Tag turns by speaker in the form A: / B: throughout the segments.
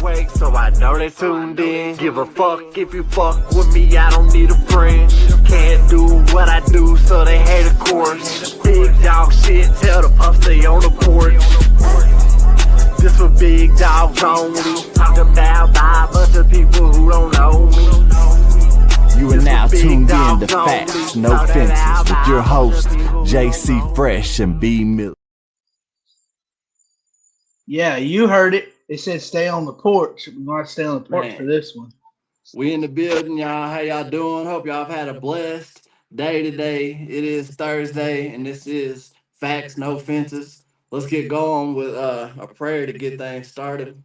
A: awake, so I know they tuned in. Give a fuck if you fuck with me, I don't need a friend. Can't do what I do, so they hate of course. Big dog shit, tell the pups stay on the porch. This for big dogs only. Talked about by a bunch of people who don't know me.
B: You are now tuned in to Facts, No Fences with your host, JC Fresh and B Miller.
C: Yeah, you heard it. It said stay on the porch. We're going to stay on the porch
D: Man.
C: for this one.
D: We in the building, y'all. How y'all doing? Hope y'all have had a blessed day today. It is Thursday, and this is Facts, No Fences. Let's get going with a prayer to get things started.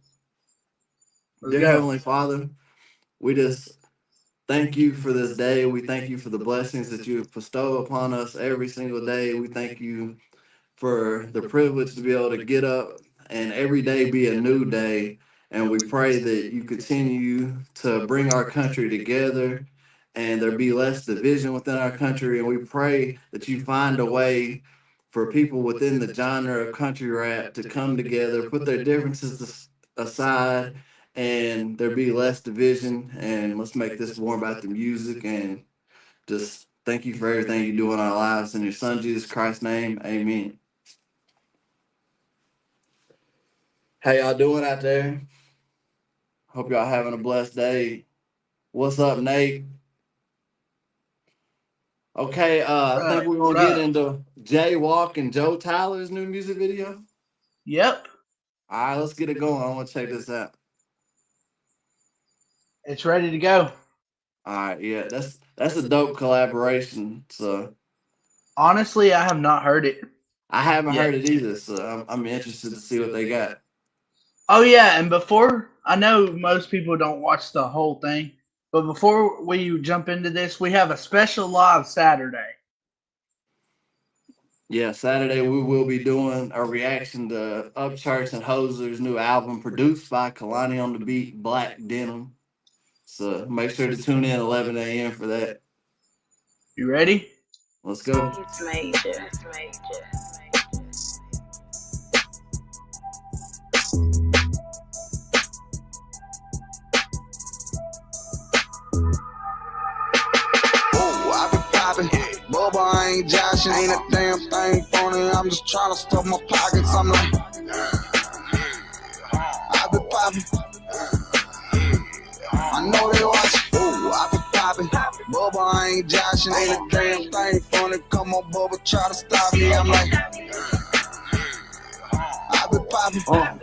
D: Dear Heavenly Father, we just thank you for this day. We thank you for the blessings that you bestow upon us every single day. We thank you for the privilege to be able to get up and every day be a new day. And we pray that you continue to bring our country together and there be less division within our country. And we pray that you find a way for people within the genre of country rap to come together, put their differences aside, and there be less division. And let's make this more about the music. And just thank you for everything you do in our lives. In your son, Jesus Christ's name, amen. How y'all doing out there? Hope y'all having a blessed day. What's up, Nate? Okay, I think we're gonna get into Jaywalk and Joe Tyler's new music video.
C: Yep.
D: All right, let's get it going. I want to check this out.
C: It's ready to go.
D: All right, yeah, that's a dope collaboration. So
C: Honestly, I have not heard it.
D: I haven't heard it either, so I'm interested to see what they got.
C: Oh, yeah, and before, I know most people don't watch the whole thing, but before we jump into this, we have a special live Saturday.
D: Yeah, Saturday we will be doing a reaction to Upchurch and Hoser's new album produced by Kalani on the Beat, Black Denim. So make sure to tune in 11 a.m. for that.
C: You ready?
D: Let's go.
E: It's major.
F: Bubba, I ain't joshing, ain't a damn thing funny. I'm just trying to stuff my pockets. I'm like, I be popping. I know they watching. Ooh, I be popping. Bubba, I ain't joshing, ain't a damn thing funny. Come on, Bubba, try to stop me. I'm like, I be popping.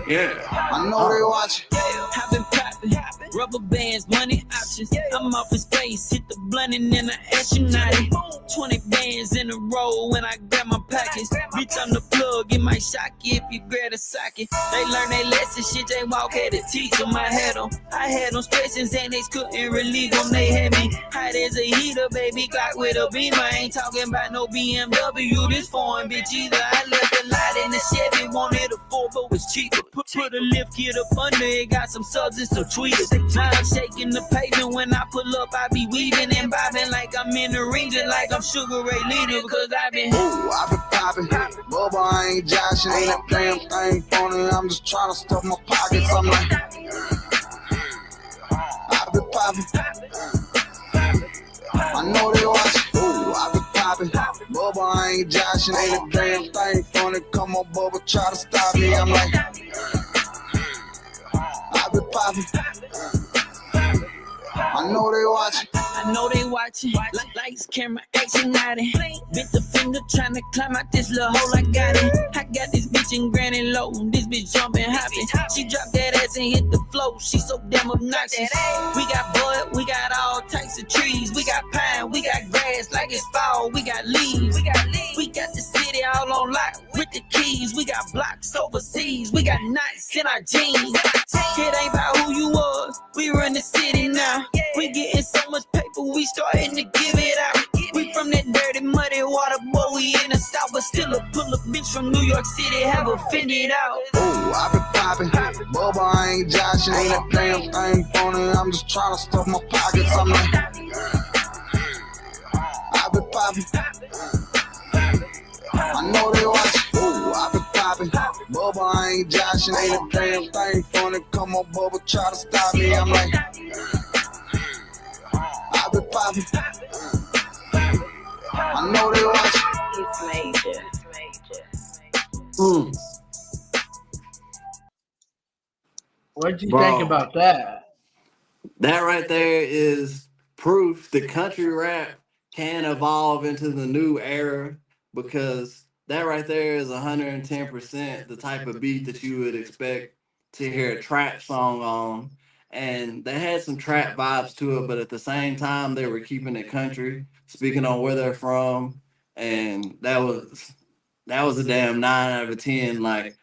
D: Yeah.
F: I know they watching.
G: I've been popping, rubber bands, money options. I'm off in space, hit the blunt and then I astronaut it. 20 bands in a row when I grab my package. Bitch, I'm the plug, it might shock you if you grab a socket. They learn they lesson, shit they walk had to teach them. I had them stretching and they couldn't relieve them. They had me hot as a heater, baby, Glock with a beam. I ain't talking about no BMW, this foreign bitch either. I left a lot in the Chevy, wanted a 4 but was cheaper. Put a lift kit up under it, got some subs and some tweeters. Now I'm shaking the pavement when I pull up, I be weaving and bobbing like I'm in the ring, just like I'm Sugar Ray Leader, cause I been.
F: Ooh, I be popping. Bubba, I ain't joshing, ain't a damn thing funny. I'm just trying to stuff my pockets. I'm like, I be popping. I know they watching. Ooh, I be popping. Bubba, I ain't joshing, ain't a damn thing funny. Come on, Bubba, try to stop me. I'm like, I be popping. I know they watching.
G: I know they watching. Lights, camera, action, nodding. Bit the finger trying to climb out this little hole. I got it. I got this bitch in granny low. This bitch jumping, hopping. She dropped that ass and hit the floor. She so damn obnoxious. We got bud, we got all types of trees. We got pine, we got grass like it's fall. We got leaves. We got the city all on lock with the keys. We got blocks overseas. We got knots in our jeans. It ain't about who you was. We run the city now. We getting so much paper, we starting to give it out. We from that dirty, muddy water, boy, we in the south, but still a pull up bitch from New York City, have offended out.
F: Ooh, I be popping. Bubba, I ain't joshing, ain't a damn thing funny. I'm just trying to stuff my pockets. I'm like, I be popping. I know they watching. Ooh, I be popping. Bubba, I ain't joshing, ain't a damn thing funny. Come on, Bubba, try to stop me. I'm like, I been popping. I know they watching.
E: It's major.
C: What'd you
D: Bro.
C: think about that?
D: That right there is proof that country rap can evolve into the new era, because that right there is 110% the type of beat that you would expect to hear a trap song on. And they had some trap vibes to it, but at the same time, they were keeping it country, speaking on where they're from. And that was a damn 9 out of 10. Like,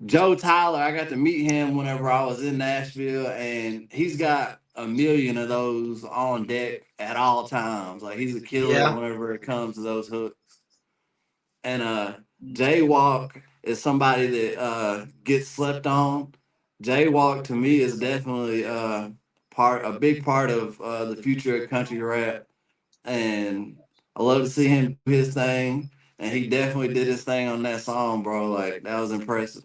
D: Joe Tyler, I got to meet him whenever I was in Nashville, and he's got a million of those on deck at all times. Like, he's a killer
C: Yeah.
D: whenever it comes to those hooks. And Jaywalk is somebody that gets slept on. Jaywalk to me is definitely a big part of the future of country rap, and I love to see him do his thing. And he definitely did his thing on that song, bro. Like, that was impressive.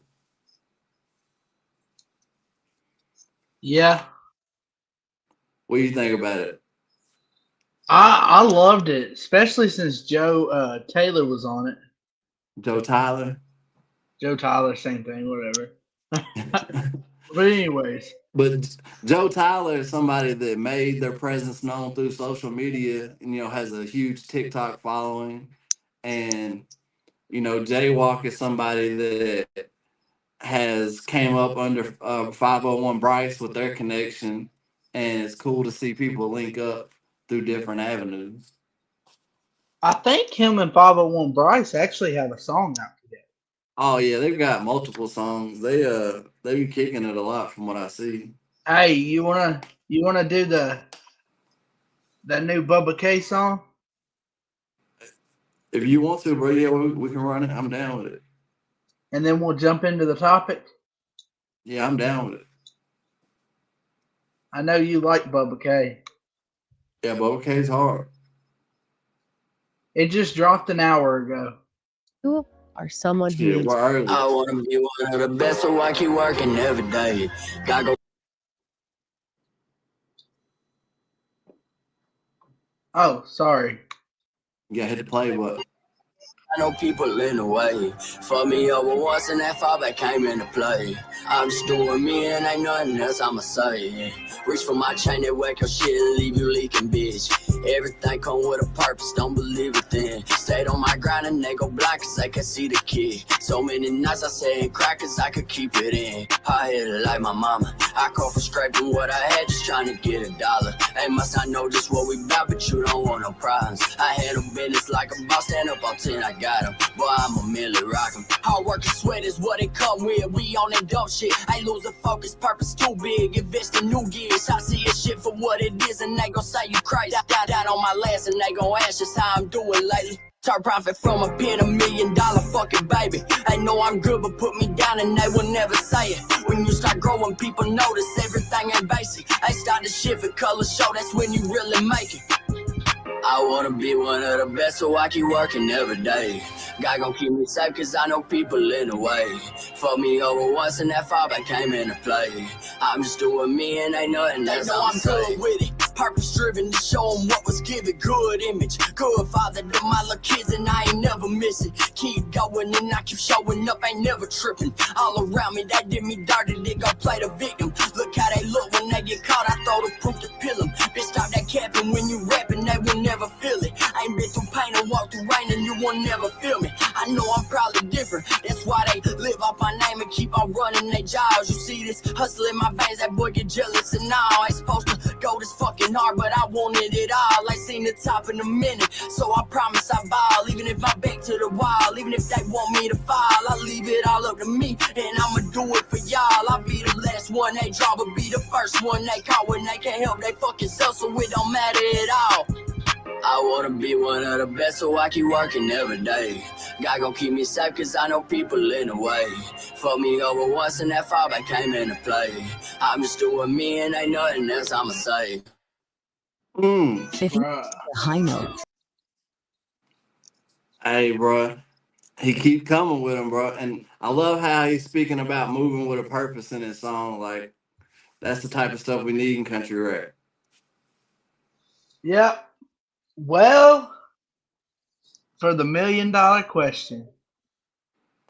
C: Yeah,
D: What do you think about it?
C: I loved it, especially since Joe Taylor was on it.
D: Joe Tyler?
C: Joe Tyler, same thing, whatever. But anyways,
D: But Joe Tyler is somebody that made their presence known through social media and, has a huge TikTok following. And, Jaywalk is somebody that has came up under 501 Bryce with their connection. And it's cool to see people link up through different avenues.
C: I think him and 501 Bryce actually have a song out together.
D: Oh yeah, they've got multiple songs. They be kicking it a lot from what I see.
C: Hey, you wanna do that new Bubba K song?
D: If you want to, bro, yeah, we can run it. I'm down with it.
C: And then we'll jump into the topic.
D: Yeah, I'm down with it.
C: I know you like Bubba K.
D: Yeah, Bubba K's hard.
C: It just dropped an hour ago.
H: You are someone who
D: Yeah,
H: is
D: we're early.
I: I wanna be one of the best, so I keep working every day. Gotta go.
C: Oh, sorry.
D: Yeah, hit the play button.
I: I know people in the way. Fuck me over once and that fallback came into play. I'm just doing me and ain't nothing else I'ma say. Reach for my chain that whack your shit and leave you leaking, bitch. Everything come with a purpose, don't believe it then. Stayed on my grind and they go blind cause they can see the kid. So many nights I sat and cried cause I could keep it in. I hit it like my mama. I call for scraping what I had, just trying to get $1. They must not know just what we bout, but you don't want no problems. I handle business like a boss, stand up on 10, I got him. Boy, I'm a milli rock him. Hard work and sweat is what it come with. We on that dope shit. I lose the focus, purpose too big. Invest in new gears. I see a shit for what it is, and they gon' say you crazy. Down on my last, and they gon' ask just how I'm doing lately. Turn profit from a pen, $1 million fucking baby. They know I'm good, but put me down and they will never say it. When you start growing, people notice everything ain't basic. They start to shift and color show, that's when you really make it. I wanna be one of the best, so I keep working every day. God gon' keep me safe, cause I know people in the way. Fuck me over once and that fallback came into play. I'm just doing me and ain't nothing else I'm good with it. Purpose driven to show them what was given. Good image, good father to my little kids, and I ain't never missing. Keep going and I keep showing up, ain't never tripping. All around me, they did me dirty, they gon' play the victim. Look how they look when they get caught, I throw the proof to pill them. Bitch, stop that capping when you rapping, they will never feel it. I ain't been through pain and walked through rain, and you will never feel me. I know I'm probably different, that's why they live off my name and keep on running their jobs. You see this hustle in my veins, that boy get jealous and all. I ain't supposed to go this fucking hard, but I wanted it all. I seen the top in a minute, so I promise I ball. Even if my back to the wall, even if they want me to fall, I leave it all up to me, and I'ma do it for y'all. I'll be the last one they draw, but be the first one they call when they can't help they fucking self, so it don't matter at all. I wanna be one of the best, so I keep working every day. God gon' keep me safe, cause I know people in the way. Fuck me over once and that fallback came into play. I'm just doing me and ain't nothing else I'ma say.
H: if you high note.
D: Hey, bro. he keep coming with them, bro. And I love how he's speaking about moving with a purpose in his song. Like that's the type of stuff we need in country rap.
C: Yep. Well, for the $1 million question,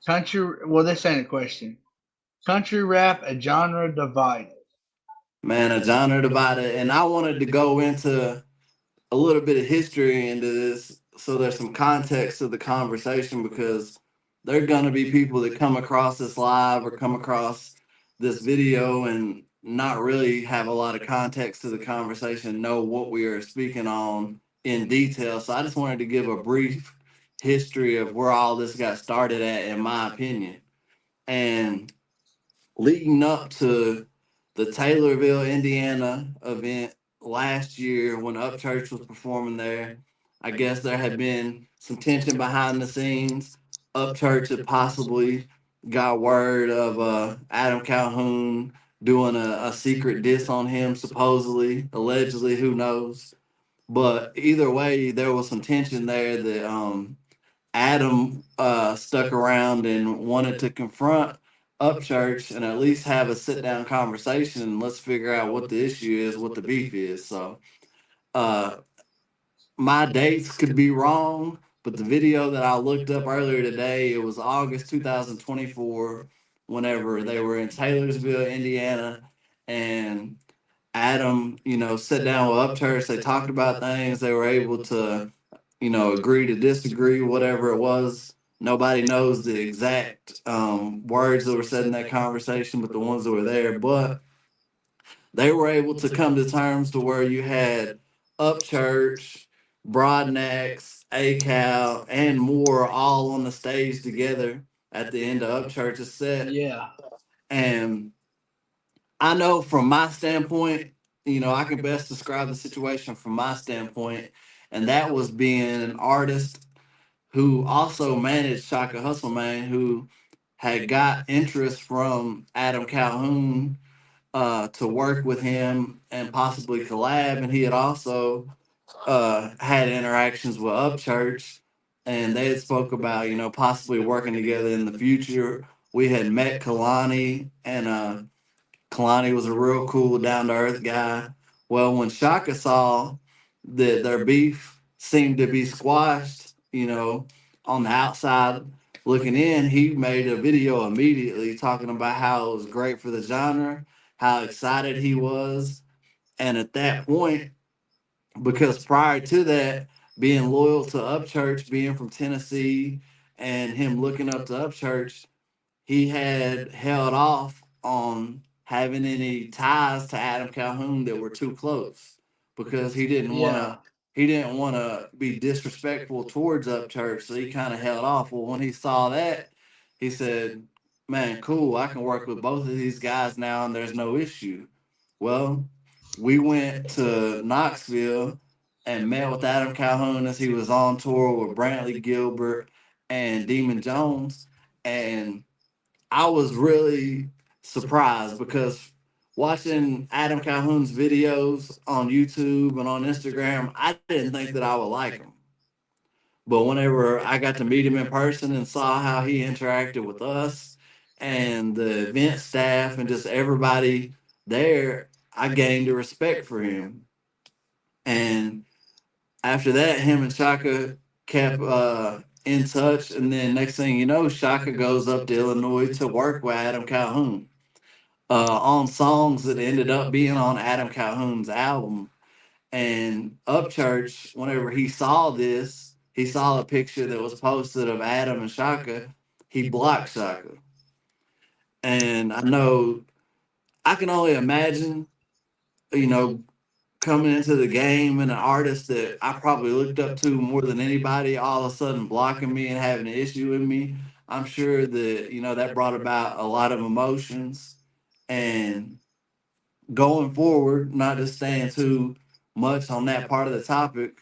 C: this ain't a question. Country rap, a genre divided.
D: Man, a genre divided. And I wanted to go into a little bit of history into this so there's some context to the conversation because there are going to be people that come across this live or come across this video and not really have a lot of context to the conversation, know what we are speaking on in detail. So I just wanted to give a brief history of where all this got started at, in my opinion. And leading up to the Taylorville, Indiana event last year when Upchurch was performing there, I guess there had been some tension behind the scenes. Upchurch had possibly got word of Adam Calhoun doing a secret diss on him, supposedly, allegedly, who knows. But either way, there was some tension there that Adam stuck around and wanted to confront Upchurch and at least have a sit down conversation and let's figure out what the issue is, what the beef is. So uh, my dates could be wrong, but the video that I looked up earlier today, it was August 2024, whenever they were in Taylorsville, Indiana, and Adam, sat down with Upchurch. They talked about things. They were able to agree to disagree, whatever it was. Nobody knows the exact words that were said in that conversation, but the ones that were there. But they were able to come to terms to where you had Upchurch, Broadnax, ACAL, and more all on the stage together at the end of Upchurch's set.
C: Yeah.
D: And I know from my standpoint, I can best describe the situation from my standpoint, and that was being an artist who also managed Shaka Hustle Man, who had got interest from Adam Calhoun to work with him and possibly collab, and he had also had interactions with Upchurch, and they had spoke about possibly working together in the future. We had met Kalani, and Kalani was a real cool, down to earth guy. Well, when Shaka saw that their beef seemed to be squashed, on the outside looking in, he made a video immediately talking about how it was great for the genre, how excited he was. And at that point, because prior to that, being loyal to Upchurch, being from Tennessee, and him looking up to Upchurch, he had held off on having any ties to Adam Calhoun that were too close because he didn't want to be disrespectful towards Upchurch, so he kind of held off. Well, when he saw that, he said, "Man, cool, I can work with both of these guys now, and there's no issue." Well, we went to Knoxville and met with Adam Calhoun as he was on tour with Brantley Gilbert and Demon Jones, and I was really surprised because watching Adam Calhoun's videos on YouTube and on Instagram, I didn't think that I would like him. But whenever I got to meet him in person and saw how he interacted with us and the event staff and just everybody there, I gained a respect for him. And after that, him and Shaka kept in touch. And then next thing you know, Shaka goes up to Illinois to work with Adam Calhoun on songs that ended up being on Adam Calhoun's album. And Upchurch, whenever he saw this, he saw a picture that was posted of Adam and Shaka. He blocked Shaka. And I know, I can only imagine, coming into the game and an artist that I probably looked up to more than anybody, all of a sudden blocking me and having an issue with me. I'm sure that, that brought about a lot of emotions. And going forward, not just staying too much on that part of the topic,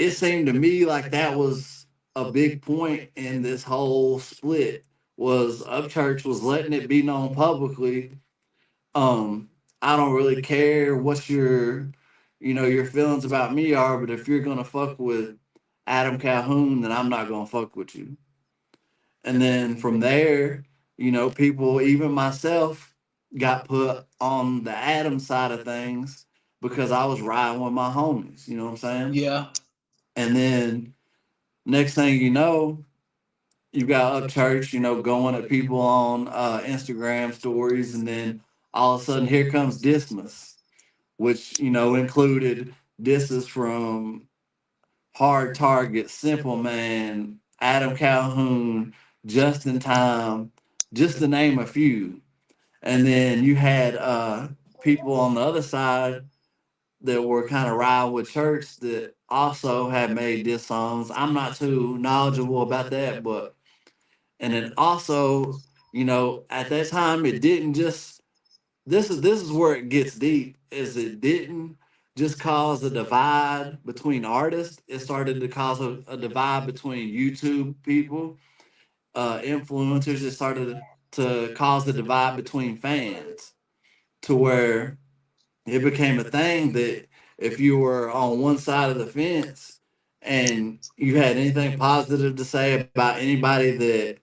D: it seemed to me like that was a big point in this whole split, was Upchurch was letting it be known publicly. I don't really care what your feelings about me are, but if you're gonna fuck with Adam Calhoun, then I'm not gonna fuck with you. And then from there, people, even myself, got put on the Adam side of things because I was riding with my homies. You know what I'm saying?
C: Yeah.
D: And then next thing you know, you got Up Church, going at people on Instagram stories, and then all of a sudden here comes Dismas, which included disses from Hard Target, Simple Man, Adam Calhoun, Justin Time, just to name a few. And then you had people on the other side that were kind of riding with Church that also had made diss songs. I'm not too knowledgeable about that, but and it also, at that time it didn't just this is where it gets deep, is it didn't just cause a divide between artists. It started to cause a divide between YouTube people, influencers. It started to cause the divide between fans, to where it became a thing that if you were on one side of the fence and you had anything positive to say about anybody that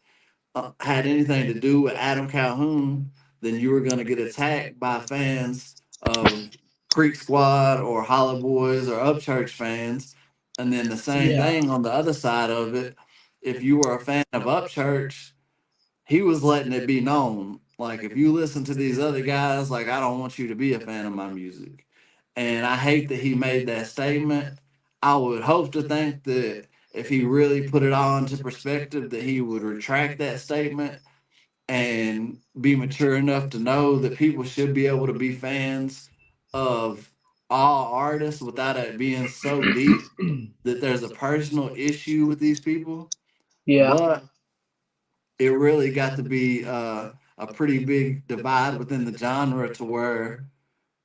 D: had anything to do with Adam Calhoun, then you were going to get attacked by fans of Creek Squad or Hollow Boys or Upchurch fans. And then the same
C: Yeah.
D: thing on the other side of it. If you were a fan of Upchurch, he was letting it be known. Like, if you listen to these other guys, like, I don't want you to be a fan of my music. And I hate that he made that statement. I would hope to think that if he really put it all into perspective, that he would retract that statement and be mature enough to know that people should be able to be fans of all artists without it being so deep that there's a personal issue with these people.
C: Yeah.
D: But it really got to be a pretty big divide within the genre, to where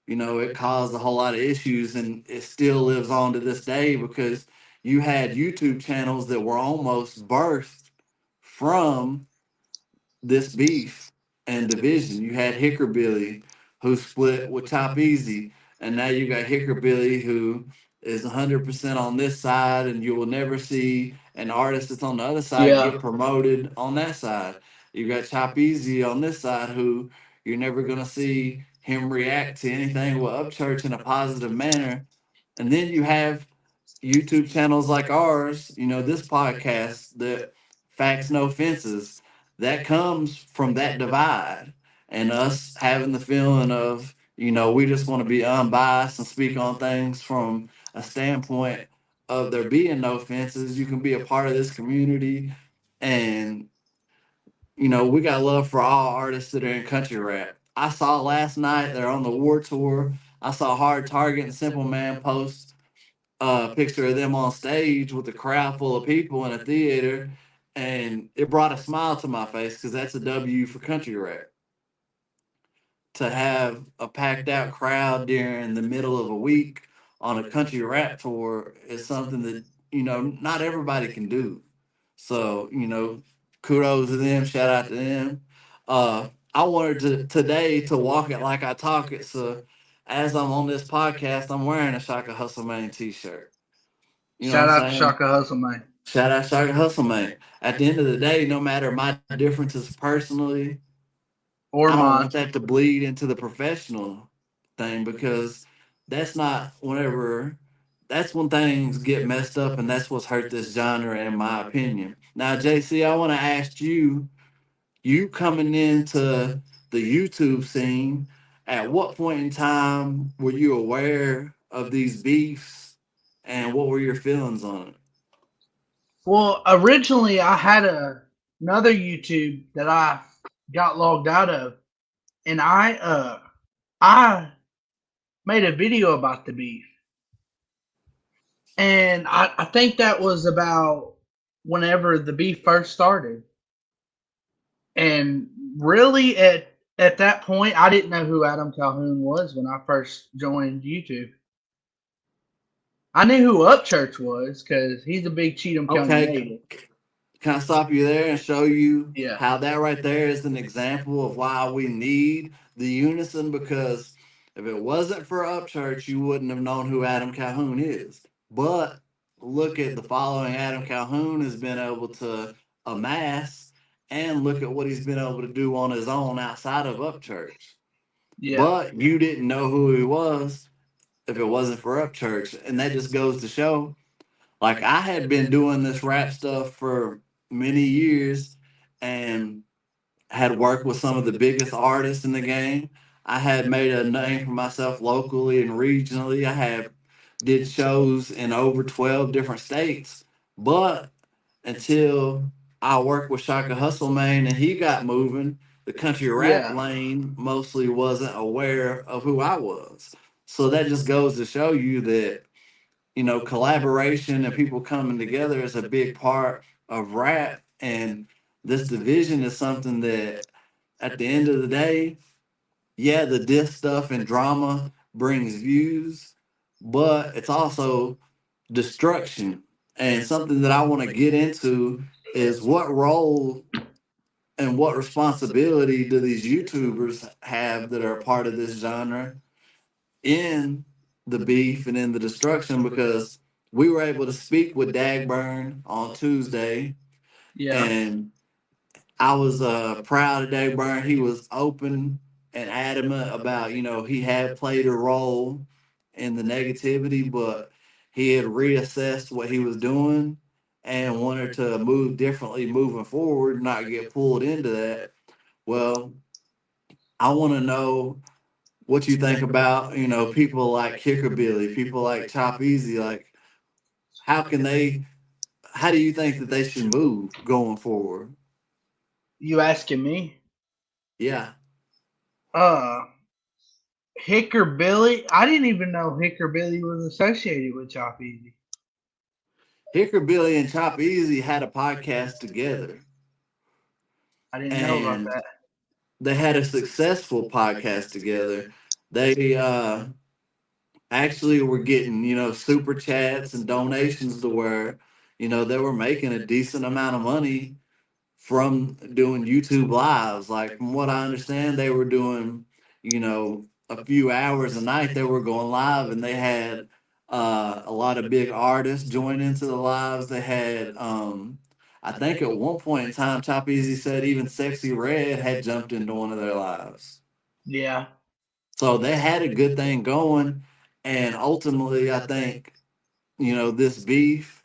D: it caused a whole lot of issues, and it still lives on to this day because you had YouTube channels that were almost birthed from this beef and division. You had Hickorbilly, who split with Chop Easy, and now you got Hickorbilly, who is 100% on this side, and you will never see an artist that's on the other side
C: Yeah.
D: get promoted on that side. You got Chop Easy on this side, who you're never gonna see him react to anything with Upchurch in a positive manner. And then you have YouTube channels like ours, this podcast, that Facts No Fences, that comes from that divide, and us having the feeling of, we just want to be unbiased and speak on things from a standpoint of there being no fences. You can be a part of this community, and we got love for all artists that are in country rap. I saw last night they're on the war tour. I saw Hard Target and Simple Man post a picture of them on stage with a crowd full of people in a theater, and it brought a smile to my face because that's a W for country rap. To have a packed out crowd during the middle of a week on a country rap tour is something that not everybody can do. So kudos to them, shout out to them. I wanted to today to walk it like I talk it. So as I'm on this podcast, I'm wearing a Shaka Hustle Man t-shirt. You know
C: Shout
D: what
C: out
D: I'm
C: to
D: saying?
C: Shaka Hustle, man.
D: Shout out Shaka Hustle Man. At the end of the day, no matter my differences personally,
C: Or
D: I don't
C: mine.
D: want that to bleed into the professional thing, because that's not whenever that's when things get messed up, and that's what's hurt this genre, in my opinion. Now, JC, I want to ask you, you coming into the YouTube scene, at what point in time were you aware of these beefs, and what were your feelings on it?
C: Well, originally I had another YouTube that I got logged out of, and I made a video about the beef. And I think that was about whenever the beef first started. And really at that point I didn't know who Adam Calhoun was when I first joined YouTube. I knew who Upchurch was because he's a big Cheatham County
D: Okay,
C: native.
D: can I stop you there and show you
C: Yeah.
D: how that right there is an example of why we need the unison? Because if it wasn't for Upchurch, you wouldn't have known who Adam Calhoun is. But look at the following Adam Calhoun has been able to amass, and look at what he's been able to do on his own outside of Upchurch.
C: Yeah.
D: But you didn't know who he was if it wasn't for Upchurch. And that just goes to show, like, I had been doing this rap stuff for many years and had worked with some of the biggest artists in the game. I had made a name for myself locally and regionally. I had did shows in over 12 different states. But until I worked with Shaka Hustlemane and he got moving, the country rap
C: Yeah.
D: lane mostly wasn't aware of who I was. So that just goes to show you that, you know, collaboration and people coming together is a big part of rap. And this division is something that at the end of the day, yeah, the diss stuff and drama brings views, but it's also destruction. And something that I want to get into is what role and what responsibility do these YouTubers have that are a part of this genre in the beef and in the destruction? Because we were able to speak with Dagburn on Tuesday,
C: Yeah.
D: and I was proud of Dagburn. He was open and adamant about, you know, he had played a role in the negativity, but he had reassessed what he was doing and wanted to move differently moving forward, not get pulled into that. Well, I want to know what you think about, you know, people like Kicker Billy, people like Chop Easy. Like, how can they, how do you think that they should move going forward?
C: You asking me?
D: Yeah.
C: Hicker Billy. I didn't even know Hicker Billy was associated with Chop Easy.
D: Hicker Billy and Chop Easy had a podcast together,
C: I didn't know about
D: and
C: that.
D: they had a successful podcast together. They actually were getting, you know, super chats and donations to where, you know, they were making a decent amount of money from doing YouTube lives. Like, from what I understand, they were doing, you know, a few hours a night. They were going live, and they had a lot of big artists join into the lives. They had, I think at one point in time, Chop Easy said even Sexy Red had jumped into one of their lives.
C: Yeah.
D: So they had a good thing going. And ultimately, I think, you know, this beef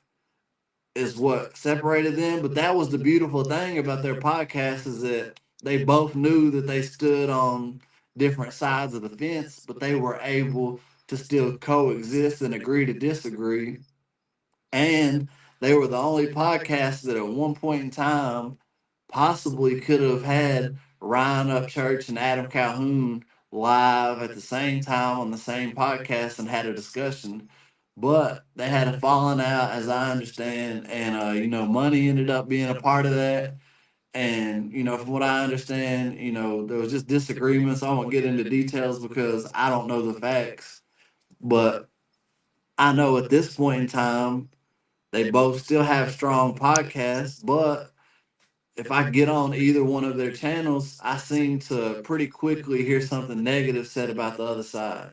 D: is what separated them. But that was the beautiful thing about their podcast, is that they both knew that they stood on different sides of the fence, but they were able to still coexist and agree to disagree. And they were the only podcast that at one point in time possibly could have had Ryan Upchurch and Adam Calhoun live at the same time on the same podcast and had a discussion. But they had a falling out, as I understand, and you know, money ended up being a part of that. And you know, from what I understand, you know, there was just disagreements. I won't get into details because I don't know the facts, but I know at this point in time, they both still have strong podcasts. But if I get on either one of their channels, I seem to pretty quickly hear something negative said about the other side.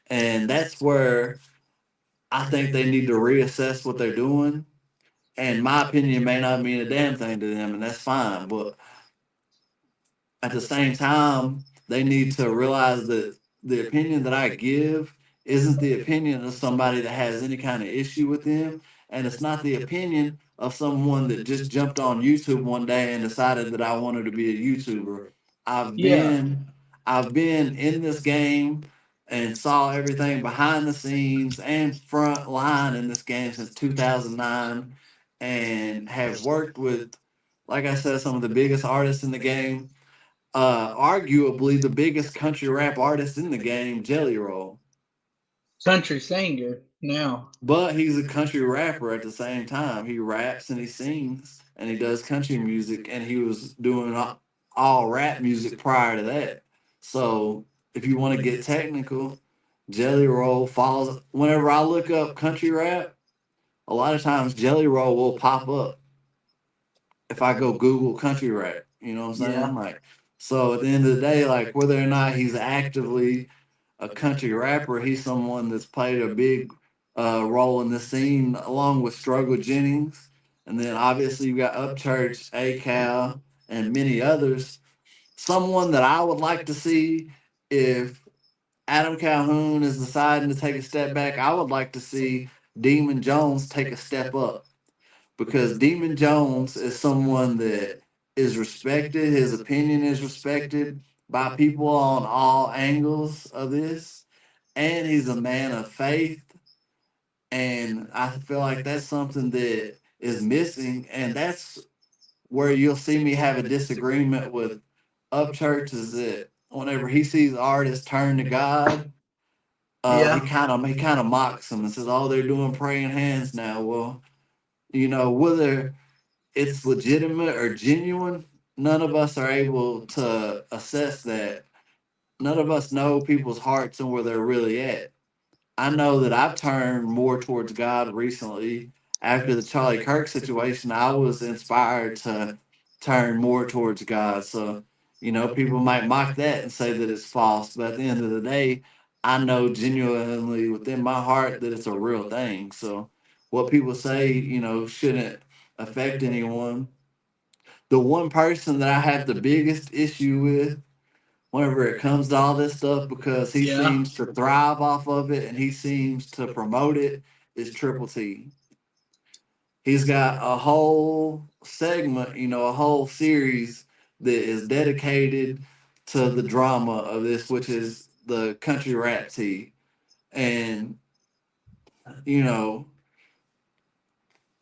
D: And that's where I think they need to reassess what they're doing. And my opinion may not mean a damn thing to them, and that's fine. But at the same time, they need to realize that the opinion that I give isn't the opinion of somebody that has any kind of issue with them. And it's not the opinion of someone that just jumped on YouTube one day and decided that I wanted to be a YouTuber. I've
C: Yeah.
D: been I've been in this game and saw everything behind the scenes and front line in this game since 2009, and have worked with, like I said, some of the biggest artists in the game. Arguably the biggest country rap artist in the game, Jelly Roll.
C: Country singer now.
D: But he's a country rapper at the same time. He raps and he sings and he does country music, and he was doing all rap music prior to that. So if you want to get technical, Jelly Roll falls. Whenever I look up country rap, a lot of times Jelly Roll will pop up if I go Google country rap. You know what I'm saying?
C: Yeah.
D: Like, so at the end of the day, like, whether or not he's actively a country rapper, he's someone that's played a big role in the scene, along with Struggle Jennings. And then obviously you got Upchurch, A Cal, and many others. Someone that I would like to see if Adam Calhoun is deciding to take a step back, I would like to see Demon Jones take a step up, because Demon Jones is someone that is respected. His opinion is respected by people on all angles of this, and he's a man of faith. And I feel like that's something that is missing, and that's where you'll see me have a disagreement with Upchurch, is that whenever he sees artists turn to God,
C: Yeah.
D: he kind of mocks them and says, "Oh, they're doing praying hands now." Well, whether it's legitimate or genuine, none of us are able to assess that. None of us know people's hearts and where they're really at. I know that I've turned more towards God recently. After the Charlie Kirk situation, I was inspired to turn more towards God. So, people might mock that and say that it's false, but at the end of the day, I know genuinely within my heart that it's a real thing. So, what people say, shouldn't affect anyone. The one person that I have the biggest issue with whenever it comes to all this stuff, because he
C: Yeah.
D: seems to thrive off of it and he seems to promote it, is Triple T. He's got a whole segment, a whole series that is dedicated to the drama of this, which is the country rap tea. And, you know,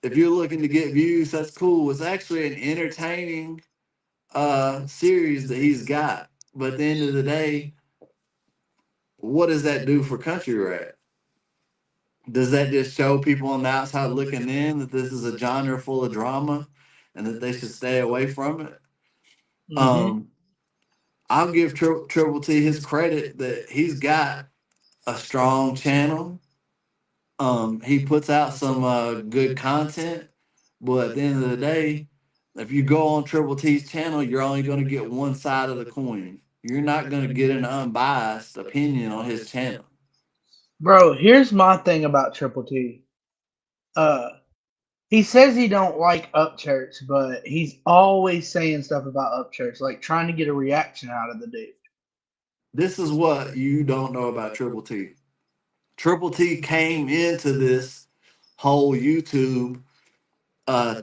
D: if you're looking to get views, that's cool. It's actually an entertaining series that he's got. But at the end of the day, what does that do for country rap? Does that just show people on the outside looking in that this is a genre full of drama and that they should stay away from it?
C: Mm-hmm.
D: I'll give Triple T his credit that he's got a strong channel. He puts out some good content, but at the end of the day, if you go on Triple T's channel, you're only going to get one side of the coin. You're not going to get an unbiased opinion on his channel.
C: Bro, here's my thing about Triple T. Uh, he says he don't like Upchurch, but he's always saying stuff about Upchurch, like trying to get a reaction out of the dude.
D: This is what you don't know about Triple T. Triple T came into this whole YouTube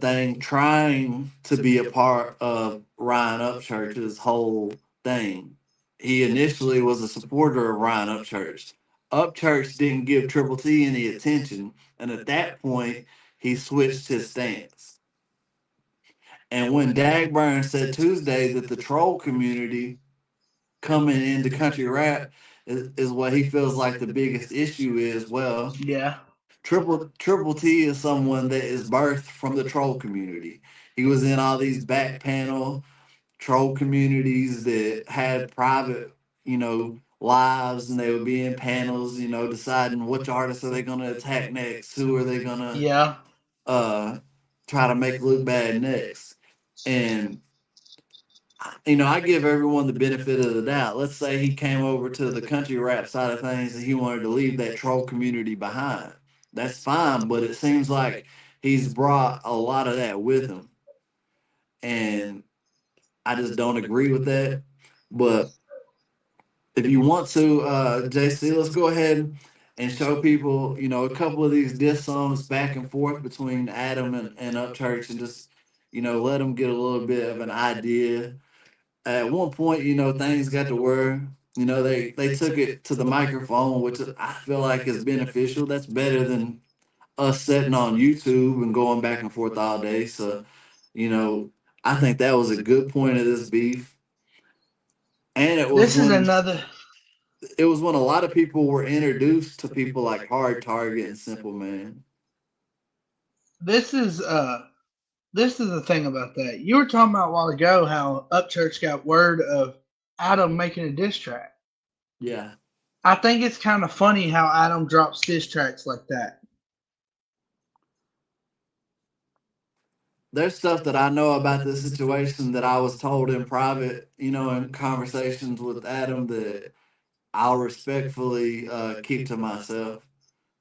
D: thing trying to be a part of Ryan Upchurch's whole thing. He initially was a supporter of Ryan Upchurch. Upchurch didn't give Triple T any attention, and at that point, he switched his stance. And when Dagburn said Tuesday that the troll community coming into country rap is what he feels like the biggest issue is, well,
C: Yeah.
D: Triple T is someone that is birthed from the troll community. He was in all these back panel troll communities that had private, lives, and they would be in panels, deciding which artists are they going to attack next, who are they going to
C: Yeah.
D: try to make look bad next. And I give everyone the benefit of the doubt. Let's say he came over to the country rap side of things and he wanted to leave that troll community behind. That's fine, but it seems like he's brought a lot of that with him. And I just don't agree with that. But if you want to, JC, let's go ahead and show people, a couple of these diss songs back and forth between Adam and Upchurch, and just, let them get a little bit of an idea. At one point, things got to where, they took it to the microphone, which I feel like is beneficial. That's better than us sitting on YouTube and going back and forth all day. So, I think that was a good point of this beef. And
C: This is another.
D: it was when a lot of people were introduced to people like Hard Target and Simple Man.
C: This is the thing about that. You were talking about a while ago how Upchurch got word of Adam making a diss track.
D: Yeah.
C: I think it's kind of funny how Adam drops diss tracks like that.
D: There's stuff that I know about this situation that I was told in private, in conversations with Adam, that I'll respectfully keep to myself.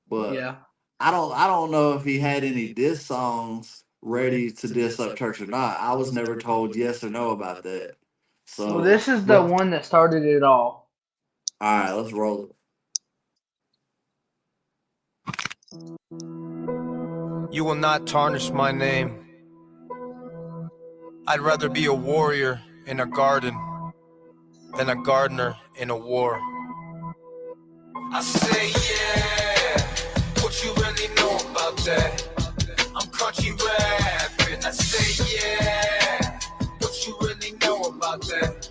D: But
C: Yeah.
D: I don't know if he had any diss songs ready to diss Up Church or not. I was never told yes or no about that. So
C: Well, this is the one that started it all.
D: All right, let's roll it.
E: You will not tarnish my name. I'd rather be a warrior in a garden than a gardener in a war. I say yeah, what you really know about that? I'm country rapping. I say yeah, what you really know about that?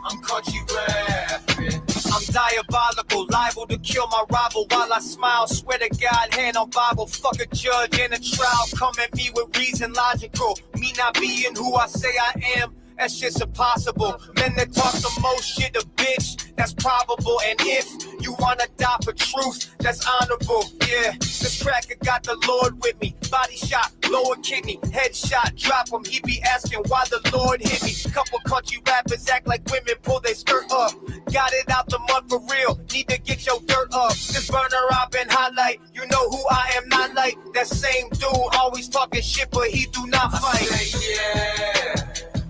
E: I'm country rapping. I'm diabolical, liable to kill my rival while I smile. Swear to God, hand on Bible. Fuck a judge in a trial. Come at me with reason logical. Me not being who I say I am, that's just impossible. Men that talk the most shit, a bitch, that's probable. And if you wanna die for truth, that's honorable. Yeah, this cracker got the Lord with me. Body shot, lower kidney, headshot, drop him. He be asking why the Lord hit me. Couple country rappers act like women, pull their skirt up. Got it out the mud for real, need to get your dirt up. This burner I've been highlight, you know who I am, not like that same dude. Always talking shit, but he do not fight. I say, yeah.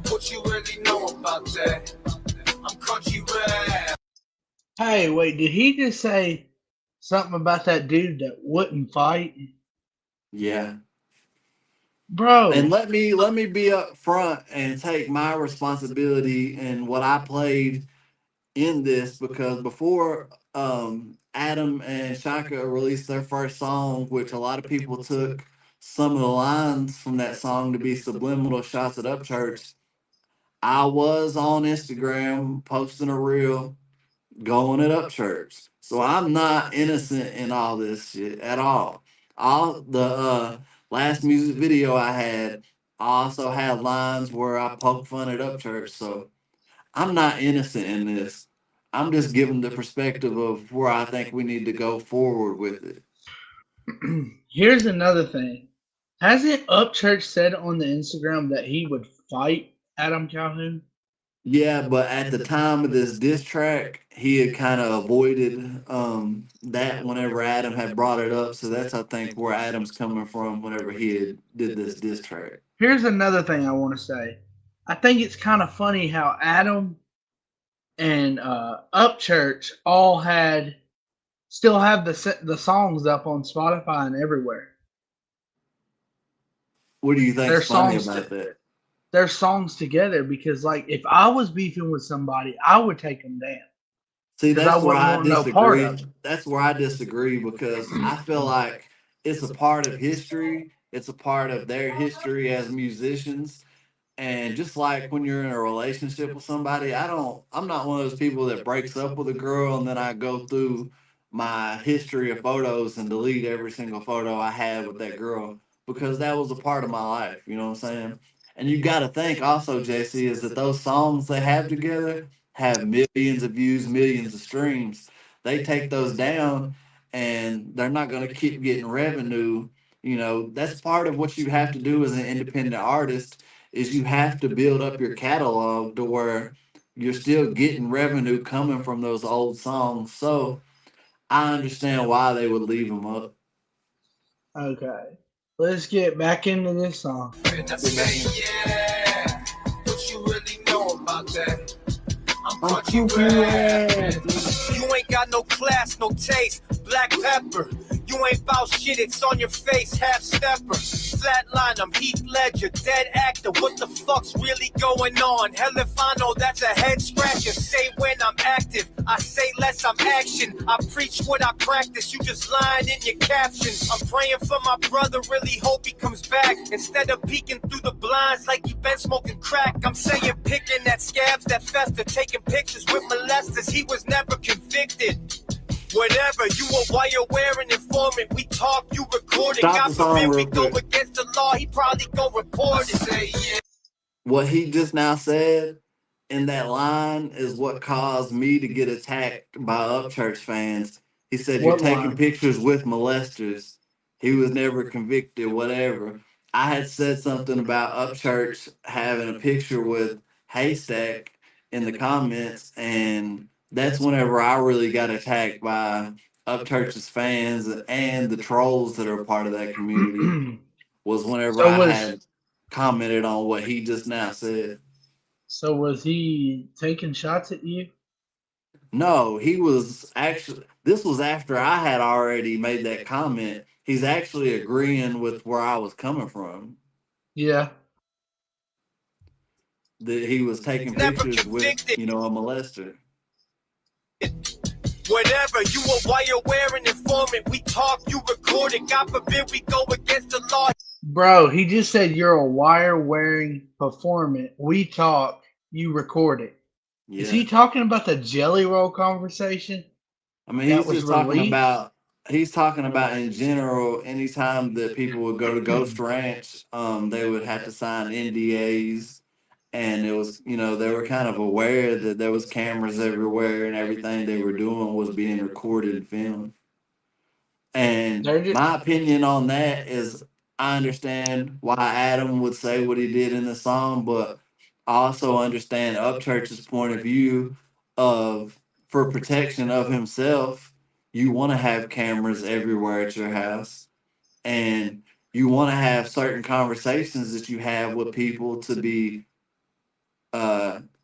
E: What you really know about that? I'm country rap.
C: Hey, wait, did he just say something about that dude that wouldn't fight?
D: Yeah.
C: Bro.
D: And let me be up front and take my responsibility in what I played in this, because before Adam and Shaka released their first song, which a lot of people took some of the lines from that song to be subliminal shots at Upchurch, I was on Instagram posting a reel going at Upchurch. So I'm not innocent in all this shit at all. All the last music video I had also had lines where I poke fun at Upchurch. So I'm not innocent in this. I'm just giving the perspective of where I think we need to go forward with it.
C: Here's another thing. Hasn't Upchurch said on the Instagram that he would fight Adam Calhoun?
D: Yeah, but at the time of this diss track, he had kind of avoided that whenever Adam had brought it up. So that's, I think, where Adam's coming from whenever he had did this diss track.
C: Here's another thing I want to say. I think it's kind of funny how Adam and Upchurch all still have the songs up on Spotify and everywhere.
D: What do you think is funny about that?
C: Their songs together, because like if I was beefing with somebody, I would take them down.
D: See, that's where I
C: no part of
D: disagree. That's where I disagree, because I feel like it's a part of history. It's a part of their history as musicians. And just like when you're in a relationship with somebody, I'm not one of those people that breaks up with a girl and then I go through my history of photos and delete every single photo I had with that girl, because that was a part of my life. You know what I'm saying? And you got to think also, JC, is that those songs they have together have millions of views, millions of streams. They take those down and they're not going to keep getting revenue. You know, that's part of what you have to do as an independent artist, is you have to build up your catalog to where you're still getting revenue coming from those old songs. So I understand why they would leave them up.
C: Okay. Let's get back into this song.
E: Yeah, what you really know about that? I'm country rapping. You ain't got no class, no taste. Black pepper. You ain't bout shit, it's on your face, half stepper. Flatline, I'm Heath Ledger, dead actor. What the fuck's really going on? Hell if I know, that's a head scratcher. Say when I'm active, I say less, I'm action. I preach what I practice, you just lying in your captions. I'm praying for my brother, really hope he comes back. Instead of peeking through the blinds like he been smoking crack, I'm saying picking at scabs that fester, taking pictures with molesters. He was never convicted. Whatever, you a wire wearing informant. We talk, you record it. God forbid we go against the law, he probably gon' report it. Say, yeah.
D: What he just now said in that line is what caused me to get attacked by Upchurch fans. He said, "You're taking pictures with molesters." He was never convicted, whatever. I had said something about Upchurch having a picture with Haystack in the comments, and that's whenever I really got attacked by Upchurch's fans and the trolls that are part of that community. was whenever
C: So
D: I
C: was-
D: had commented on what he just now said.
C: So was he taking shots at you?
D: No, he was actually, this was after I had already made that comment. He's actually agreeing with where I was coming from.
C: Yeah.
D: That he was taking
E: Never
D: pictures with,
E: convicted.
D: you know, a molester.
E: Whatever, you a wire wearing informant. We talk, you record it. God forbid we go against the law.
C: Bro, he just said you're a wire wearing informant. We talk, you record it.
D: Yeah.
C: Is he talking about the Jelly Roll conversation?
D: I mean,
C: that
D: he's
C: was
D: just talking
C: released?
D: about, he's talking about in general, anytime that people would go to Ghost Ranch, they would have to sign NDAs. And it was, you know, they were kind of aware that there was cameras everywhere and everything they were doing was being recorded and filmed. And my opinion on that is I understand why Adam would say what he did in the song, but I also understand Upchurch's point of view of, for protection of himself, you want to have cameras everywhere at your house. And you want to have certain conversations that you have with people to be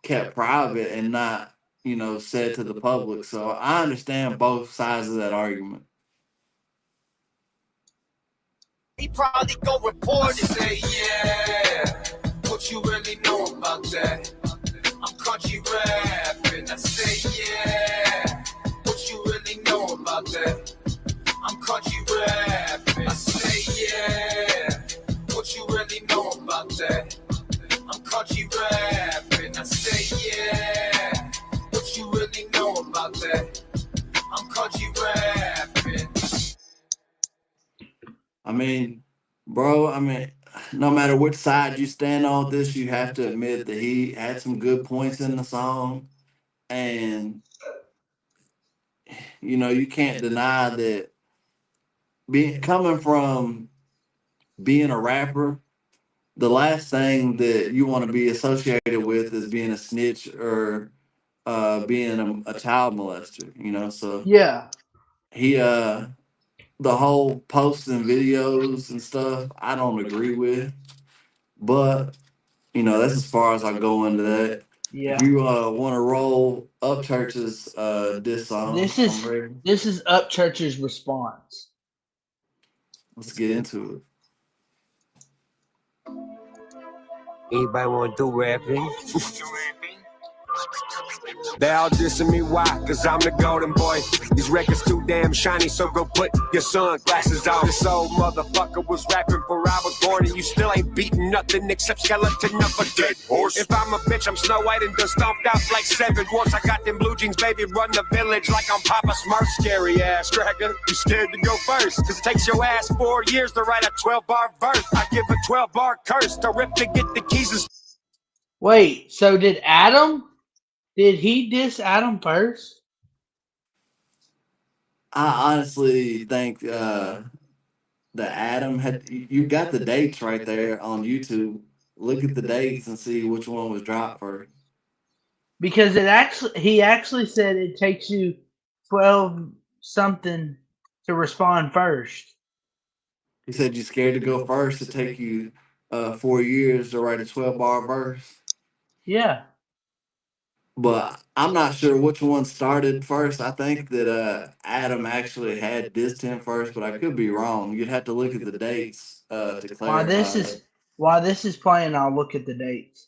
D: kept private and not, you know, said to the public. So I understand both sides of that argument.
E: He probably go report it. Say, yeah, what you really know about that? I'm country rapping. I say, yeah, what you really know about that? I'm country rapping. I say, yeah, what you really know about that? I'm country rapping. I say, yeah, what you really know about that? I'm country rapping.
D: I mean, bro, I mean, no matter which side you stand on this, you have to admit that he had some good points in the song. And, you know, you can't deny that coming from being a rapper, the last thing that you want to be associated with is being a snitch or being a child molester, you know? So
C: Yeah.
D: he, the whole posting videos and stuff, I don't agree with. But, you know, that's as far as I go into that.
C: Yeah.
D: If you want to roll Upchurch's diss song,
C: This
D: I'm ready.
C: is Upchurch's response.
D: Let's get into it.
J: Anybody want to do rapping? They all dissing me, why? Cause I'm the golden boy. These records too damn shiny, so go put your sunglasses on. This old motherfucker was rapping before I was born, and you still ain't beating nothing except skeleton of a dead horse. If I'm a bitch, I'm Snow White and done stomped out like 7 once. I got them blue jeans, baby, run the village like I'm Papa Smurf. Scary ass cracker, you scared to go first, cause it takes your ass 4 years to write a 12-bar verse. I give a 12-bar curse to rip to get the keys and...
C: Wait, so did he diss Adam first?
D: I honestly think that Adam had, you got the dates right there on YouTube. Look at the dates and see which one was dropped first.
C: Because he actually said it takes you 12 something to respond first.
D: He said you're scared to go first. It take you 4 years to write a 12-bar verse.
C: Yeah.
D: But I'm not sure which one started first. I think that Adam actually had dissed him first, but I could be wrong. You'd have to look at the dates to clarify.
C: While this is playing, I'll look at the dates.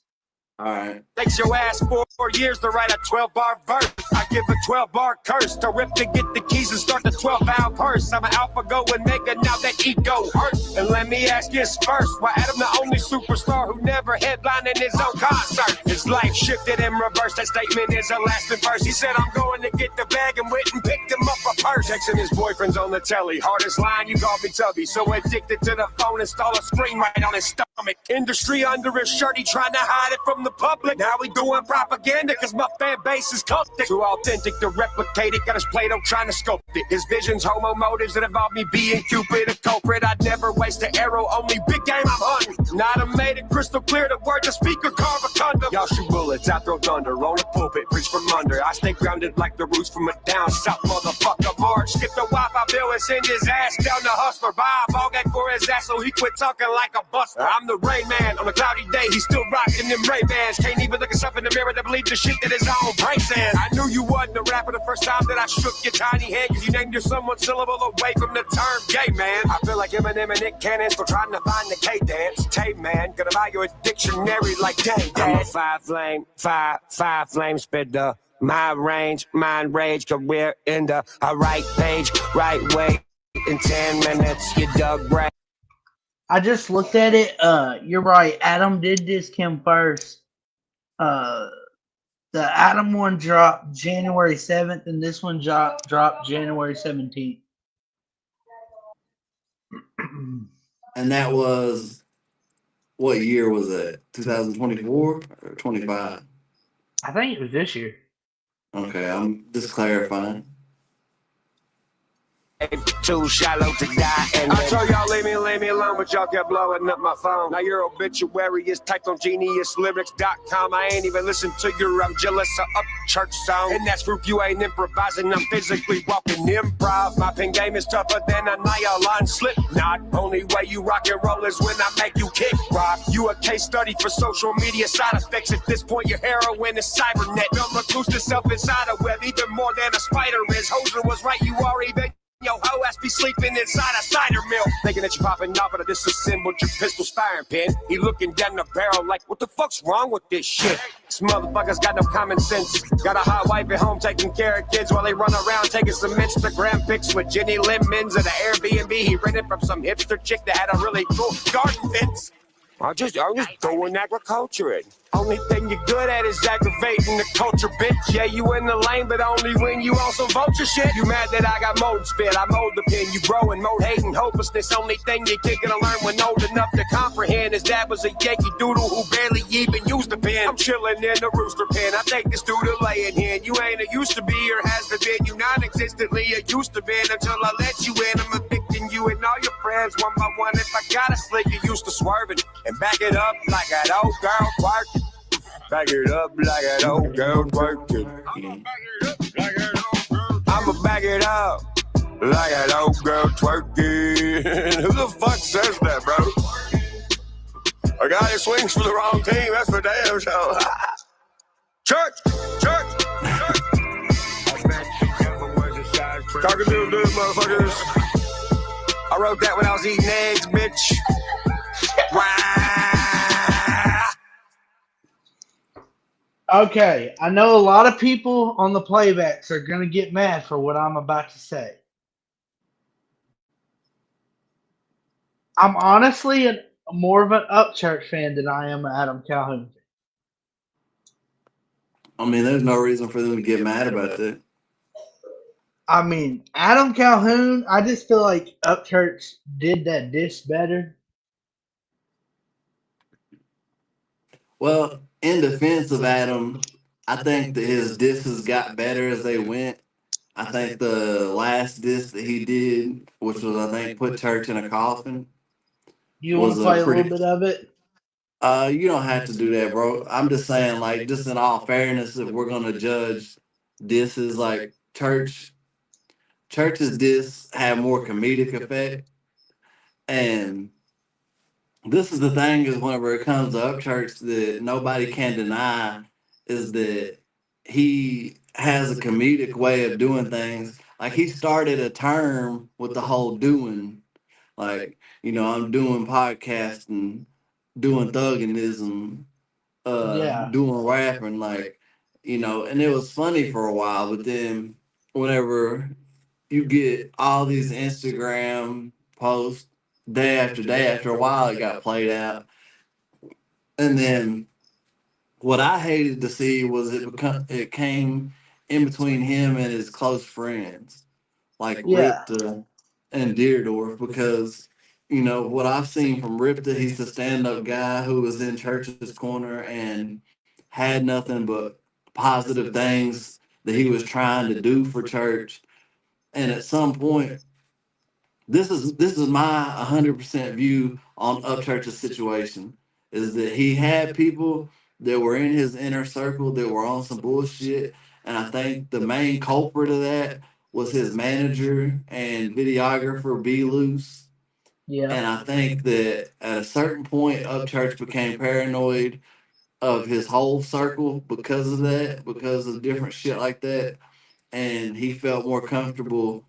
D: All right.
J: Takes your ass 4 years to write a 12-bar verse. I give a 12-bar curse to rip to get the keys and start the 12-valve purse. I'm an alpha go and mega, now that ego hurts. And let me ask this first, why Adam the only superstar who never headlined in his own concert? His life shifted in reverse, that statement is a lasting verse. He said, I'm going to get the bag and went and picked him up a purse. Texting his boyfriend's on the telly, hardest line, you call me Tubby. So addicted to the phone, install a screen right on his stomach. Industry under his shirt, he trying to hide it from the public. Now we doing propaganda cause my fan base is cultic. Too authentic to replicate it, got his Play-Doh trying to sculpt it. His visions, homo motives that involve me being Cupid, a culprit. I'd never waste an arrow, only big game I'm hunting. Not have made it crystal clear the word to speak or carve a condom. Y'all shoot bullets, I throw thunder on a pulpit, preach from under. I stay grounded like the roots from a down south motherfucker. More card, skip the Wi-Fi bill and send his ass down to Hustler. Buy a ball game for his ass so he quit talking like a buster. I'm the Rain Man. On a cloudy day, he's still rocking them Ray-Bans. Can't even look himself in the mirror to believe the shit that his own brain says. I knew you wasn't a rapper the first time that I shook your tiny head, cause you named your son one syllable away from the term gay, man. I feel like Eminem and Nick Cannon still trying to find the K-dance. Tay, man, gonna buy you a dictionary like day. I'm a five flame spitter. My range, mind rage, career in the right page, right way. In 10 minutes, you dug right.
C: I just looked at it. You're right. Adam did disc him first. The Adam one dropped January 7th, and this one dropped January 17th.
D: And that was, what year was that? 2024 or 25?
C: I think it was this year.
D: Okay, I'm just clarifying.
J: Too shallow to die. And I told y'all leave me alone, but y'all kept blowing up my phone. Now your obituary is typed on geniuslyrics.com. I ain't even listened to your I'm jealous of up church song. And that's proof you ain't improvising. I'm physically walking improv. My pen game is tougher than a nylon slip knot. Only way you rock and roll is when I make you kick rock. You a case study for social media side effects. At this point, your heroin is cybernet. Don't recluse yourself inside a web, even more than a spider is. Hoser was right, you are even. Yo, ho ass be sleeping inside a cider mill. Thinking that you popping off, but I disassembled your pistol's firing pin. He looking down the barrel like, what the fuck's wrong with this shit? This motherfucker's got no common sense. Got a hot wife at home taking care of kids while they run around taking some Instagram pics with Jenny Lemons at an Airbnb he rented from some hipster chick that had a really cool garden fence. I'm just throwing agriculture in. Only thing you're good at is aggravating the culture, bitch. Yeah, you in the lane, but only when you on some vulture shit. You mad that I got mold spit, I mold the pen. You growing, mode hating, hopelessness. Only thing you kid gonna learn when old enough to comprehend is that was a Yankee doodle who barely even used the pen. I'm chilling in the rooster pen. I take this dude to lay it in. You ain't a used to be or has to been. You non-existently a used to been until I let you in. I'm evicting you and all your friends one by one. If I got a slick, you used to swerving and back it up like that old girl twerking. Back it up like an old girl twerking. I'ma back it up like an old girl twerking. Who the fuck says that, bro? A guy that swings for the wrong team, that's for damn sure. Church. Talking to the motherfuckers. I wrote that when I was eating eggs, bitch.
C: Okay, I know a lot of people on the playbacks are going to get mad for what I'm about to say. I'm honestly more of an Upchurch fan than I am an Adam Calhoun fan.
D: I mean, there's no reason for them to get mad about that.
C: I mean, Adam Calhoun, I just feel like Upchurch did that diss better.
D: Well, in defense of Adam, I think that his disses got better as they went. I think the last diss that he did, which was, I think, Put Church in a Coffin.
C: You want to play a little bit of it?
D: You don't have to do that, bro. I'm just saying, like, just in all fairness, if we're going to judge disses, like, Church's diss had more comedic effect. And this is the thing is whenever it comes to Upchurch that nobody can deny is that he has a comedic way of doing things. Like he started a term with the whole doing, like, you know, I'm doing podcasting, doing thugganism, doing rapping, like, you know, and it was funny for a while, but then whenever you get all these Instagram posts day after a while, it got played out. And then what I hated to see was it came in between him and his close friends, like Ripta and Deerdorf, because, you know, what I've seen from Ripta, he's a stand-up guy who was in Church's corner and had nothing but positive things that he was trying to do for Church. And at some point, this is my 100% view on Upchurch's situation, is that he had people that were in his inner circle that were on some bullshit. And I think the main culprit of that was his manager and videographer, B Loose.
C: Yeah.
D: And I think that at a certain point, Upchurch became paranoid of his whole circle because of that, because of different shit like that. And he felt more comfortable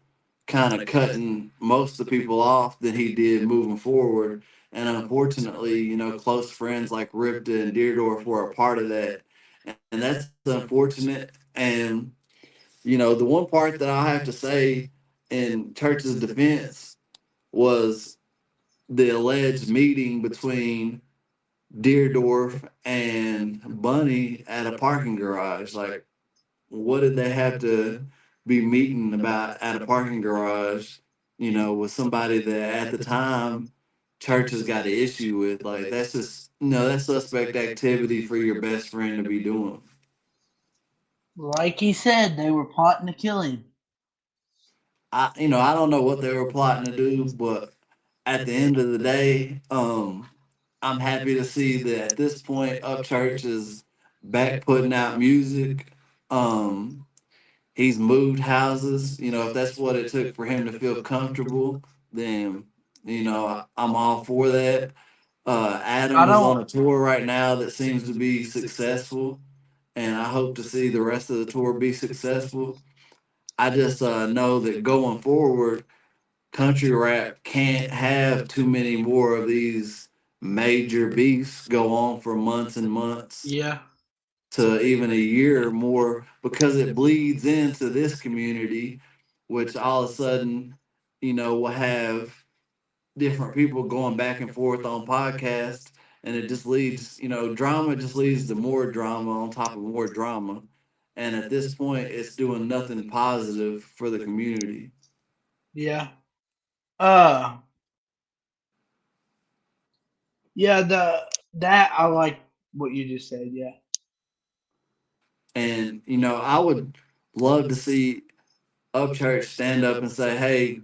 D: kind of cutting most of the people off than he did moving forward. And unfortunately, you know, close friends like Ripta and Deerdorf were a part of that. And that's unfortunate. And, you know, the one part that I have to say in Church's defense was the alleged meeting between Deerdorf and Bunny at a parking garage. Like, what did they have to be meeting about at a parking garage, you know, with somebody that at the time Church has got an issue with? Like, that's just, no, that's suspect activity for your best friend to be doing.
C: Like he said, they were plotting to kill him.
D: I don't know what they were plotting to do, but at the end of the day, I'm happy to see that at this point, Upchurch is back putting out music. He's moved houses. You know, if that's what it took for him to feel comfortable, then I'm all for that. Adam
C: I
D: is on
C: don't.
D: a tour right now that seems to be successful, and I hope to see the rest of the tour be successful. I just know that going forward, country rap can't have too many more of these major beefs go on for months and months
C: Yeah.
D: to even a year or more, because it bleeds into this community, which all of a sudden, will have different people going back and forth on podcasts, and it just leads, drama just leads to more drama on top of more drama. And at this point, it's doing nothing positive for the community.
C: Yeah. Uh. Yeah. That I like what you just said. Yeah.
D: And, I would love to see Upchurch stand up and say, hey,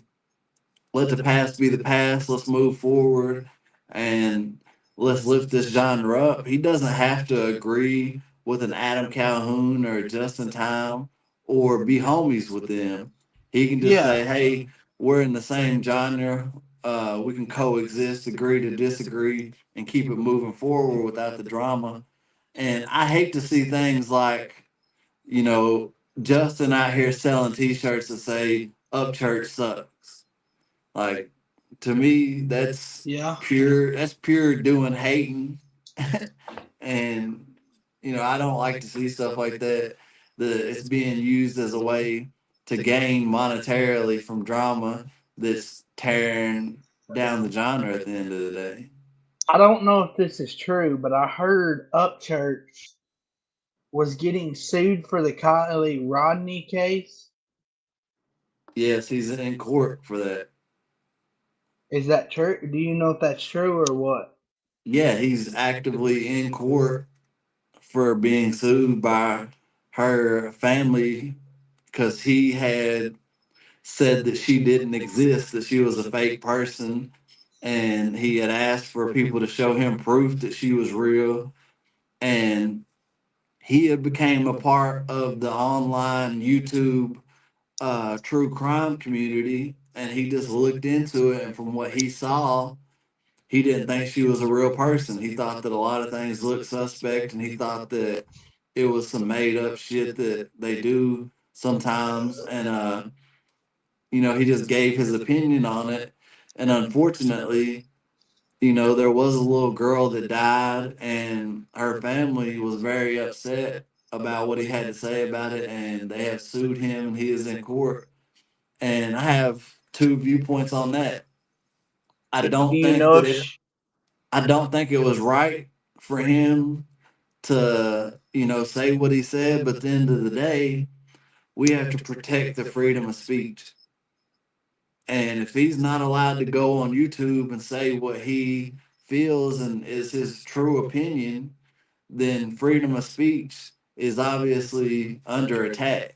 D: let the past be the past. Let's move forward and let's lift this genre up. He doesn't have to agree with an Adam Calhoun or a Justin Time or be homies with them. He can just
C: Yeah.
D: say, hey, we're in the same genre. We can coexist, agree to disagree, and keep it moving forward without the drama. And I hate to see things like, Justin out here selling T-shirts that say "Upchurch sucks." Like, to me, that's
C: Yeah.
D: pure. That's pure doing hating, and I don't like to see stuff like that. It's being used as a way to gain monetarily from drama that's tearing down the genre at the end of the day.
C: I don't know if this is true, but I heard Upchurch was getting sued for the Kylie Rodney case.
D: Yes, he's in court for that.
C: Is that true? Do you know if that's true or what?
D: Yeah, he's actively in court for being sued by her family because he had said that she didn't exist, that she was a fake person, and he had asked for people to show him proof that she was real. And he had became a part of the online YouTube true crime community, and he just looked into it, and from what he saw, he didn't think she was a real person. He thought that a lot of things looked suspect, and he thought that it was some made up shit that they do sometimes. And he just gave his opinion on it. And unfortunately, there was a little girl that died, and her family was very upset about what he had to say about it, and they have sued him, and he is in court. And I have two viewpoints on that. I
C: Do
D: don't
C: you
D: think
C: know
D: that
C: if
D: I don't think it was right for him to, say what he said, but at the end of the day, we have to protect the freedom of speech. And if he's not allowed to go on YouTube and say what he feels and is his true opinion, then freedom of speech is obviously under attack.